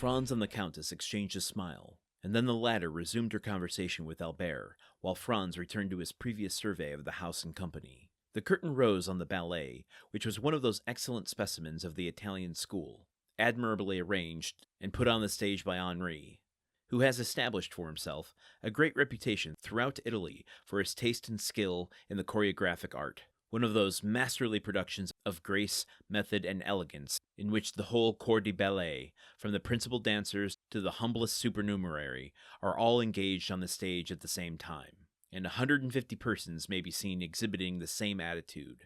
Franz and the Countess exchanged a smile, and then the latter resumed her conversation with Albert, while Franz returned to his previous survey of the house and company. The curtain rose on the ballet, which was one of those excellent specimens of the Italian school, admirably arranged and put on the stage by Henri, who has established for himself a great reputation throughout Italy for his taste and skill in the choreographic art. One of those masterly productions of grace, method, and elegance, in which the whole corps de ballet, from the principal dancers to the humblest supernumerary, are all engaged on the stage at the same time, and 150 persons may be seen exhibiting the same attitude,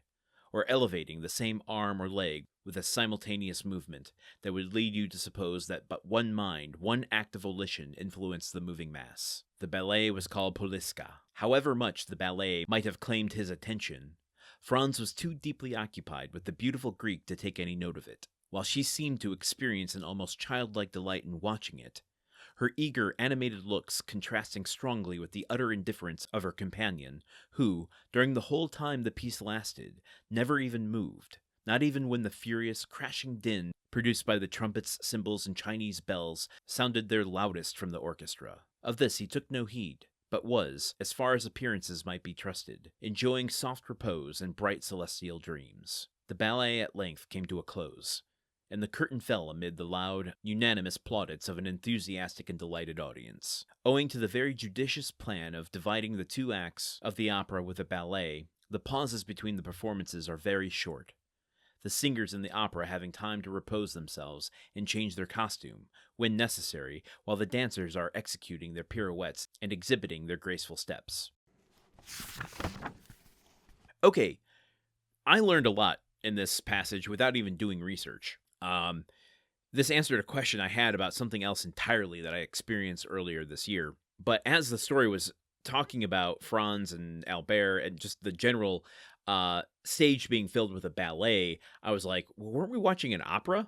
or elevating the same arm or leg with a simultaneous movement that would lead you to suppose that but one mind, one act of volition influenced the moving mass. The ballet was called Poliska. However much the ballet might have claimed his attention, Franz was too deeply occupied with the beautiful Greek to take any note of it, while she seemed to experience an almost childlike delight in watching it, her eager, animated looks contrasting strongly with the utter indifference of her companion, who, during the whole time the piece lasted, never even moved, not even when the furious, crashing din produced by the trumpets, cymbals, and Chinese bells sounded their loudest from the orchestra. Of this he took no heed, but was, as far as appearances might be trusted, enjoying soft repose and bright celestial dreams. The ballet at length came to a close, and the curtain fell amid the loud, unanimous plaudits of an enthusiastic and delighted audience. Owing to the very judicious plan of dividing the two acts of the opera with the ballet, the pauses between the performances are very short, the singers in the opera having time to repose themselves and change their costume, when necessary, while the dancers are executing their pirouettes and exhibiting their graceful steps. Okay, I learned a lot in this passage without even doing research. This answered a question I had about something else entirely that I experienced earlier this year. But as the story was talking about Franz and Albert and just the general stage being filled with a ballet, I was like, well, weren't we watching an opera?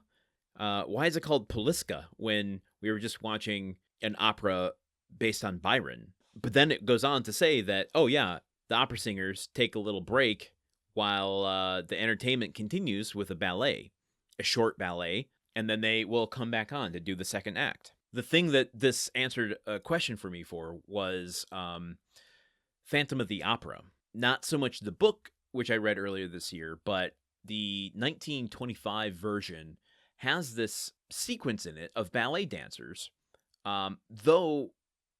Why is it called Poliska when we were just watching an opera based on Byron? But then it goes on to say that, oh yeah, the opera singers take a little break while the entertainment continues with a ballet, a short ballet, and then they will come back on to do the second act. The thing that this answered a question for me for was Phantom of the Opera. Not so much the book, which I read earlier this year, but the 1925 version has this sequence in it of ballet dancers, though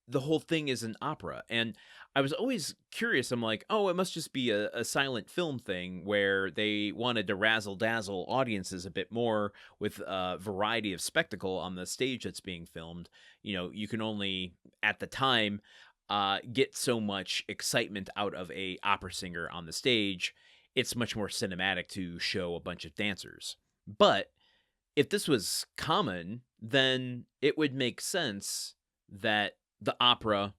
the whole thing is an opera. And I was always curious. I'm like, oh, it must just be a silent film thing where they wanted to razzle-dazzle audiences a bit more with a variety of spectacle on the stage that's being filmed. You know, you can only, at the time, get so much excitement out of a opera singer on the stage. It's much more cinematic to show a bunch of dancers. But if this was common, then it would make sense that the opera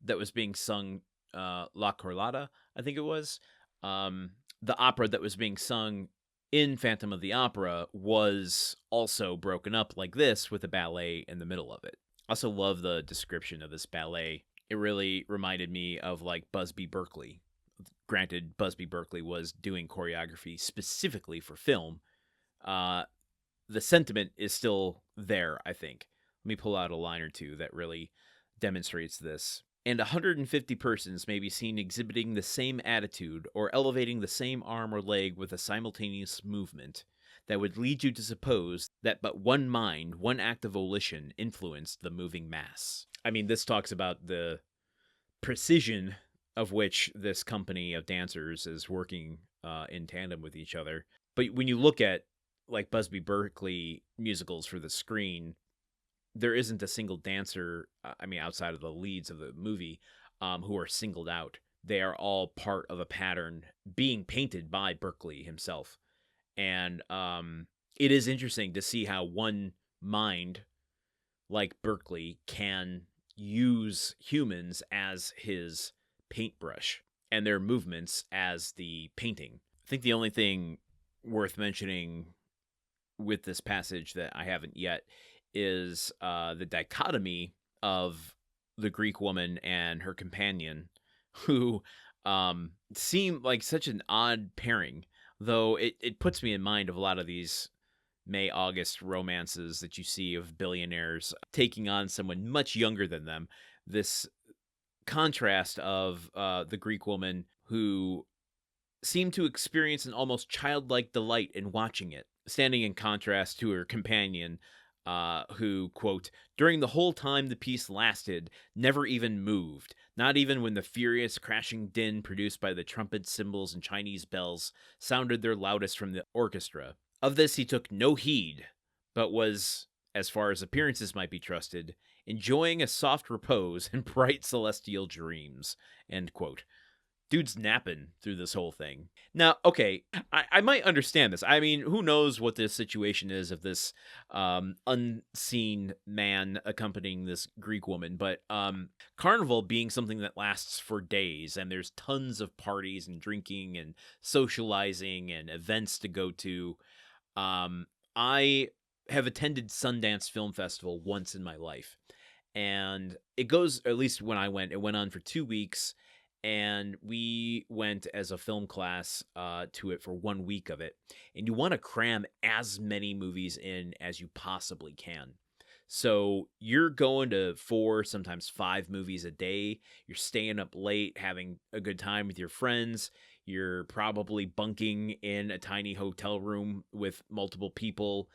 that was being sung, La Carlotta, I think it was, the opera that was being sung in Phantom of the Opera was also broken up like this with a ballet in the middle of it. I also love the description of this ballet. It really reminded me of like Busby Berkeley. Granted, Busby Berkeley was doing choreography specifically for film. The sentiment is still there, I think. Let me pull out a line or two that really demonstrates this. And 150 persons may be seen exhibiting the same attitude or elevating the same arm or leg with a simultaneous movement that would lead you to suppose that but one mind, one act of volition influenced the moving mass. I mean, this talks about the precision of which this company of dancers is working in tandem with each other. But when you look at like Busby Berkeley musicals for the screen, there isn't a single dancer, outside of the leads of the movie, who are singled out. They are all part of a pattern being painted by Berkeley himself. And it is interesting to see how one mind, like Berkeley, can use humans as his paintbrush and their movements as the painting. I think the only thing worth mentioning with this passage that I haven't yet is the dichotomy of the Greek woman and her companion, who seem like such an odd pairing, though it puts me in mind of a lot of these May-August romances that you see of billionaires taking on someone much younger than them. This contrast of the Greek woman who seemed to experience an almost childlike delight in watching it, standing in contrast to her companion, who, quote, during the whole time the piece lasted, never even moved, not even when the furious crashing din produced by the trumpet cymbals and Chinese bells sounded their loudest from the orchestra. Of this he took no heed, but was, as far as appearances might be trusted, enjoying a soft repose and bright celestial dreams, end quote. Dude's napping through this whole thing. Now, okay, I might understand this. I mean, who knows what this situation is of this unseen man accompanying this Greek woman, but Carnival being something that lasts for days, and there's tons of parties and drinking and socializing and events to go to. I have attended Sundance Film Festival once in my life, and it goes, at least when I went, it went on for 2 weeks. And we went as a film class to it for 1 week of it. And you want to cram as many movies in as you possibly can. So you're going to 4, sometimes 5 movies a day. You're staying up late, having a good time with your friends. You're probably bunking in a tiny hotel room with multiple people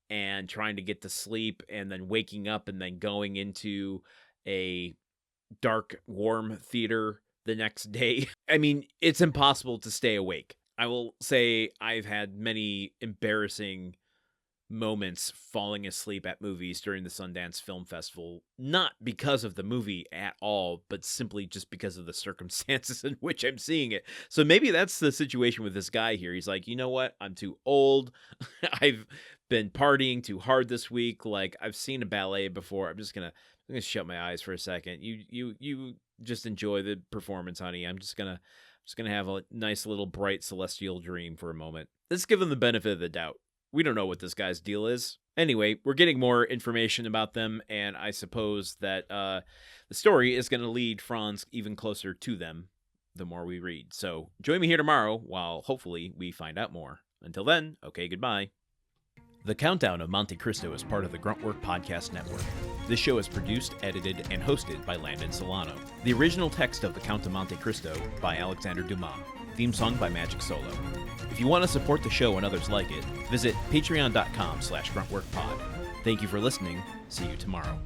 and trying to get to sleep, and then waking up and then going into a dark, warm theater the next day. I mean, it's impossible to stay awake. I will say I've had many embarrassing moments falling asleep at movies during the Sundance Film Festival, not because of the movie at all, but simply just because of the circumstances in which I'm seeing it. So maybe that's the situation with this guy here. He's like, you know what? I'm too old. I've been partying too hard this week. Like, I've seen a ballet before. I'm gonna shut my eyes for a second. You just enjoy the performance, honey. I'm just gonna have a nice little bright celestial dream for a moment. Let's give him the benefit of the doubt. We don't know what this guy's deal is. Anyway, we're getting more information about them, and I suppose that the story is going to lead Franz even closer to them the more we read. So join me here tomorrow while hopefully we find out more. Until then, okay, goodbye. The Countdown of Monte Cristo is part of the Gruntwork Podcast Network. This show is produced, edited, and hosted by Landon Solano. The original text of The Count of Monte Cristo by Alexandre Dumas. Theme song by Magic Solo. If you want to support the show and others like it, visit patreon.com/gruntworkpod. Thank you for listening. See you tomorrow.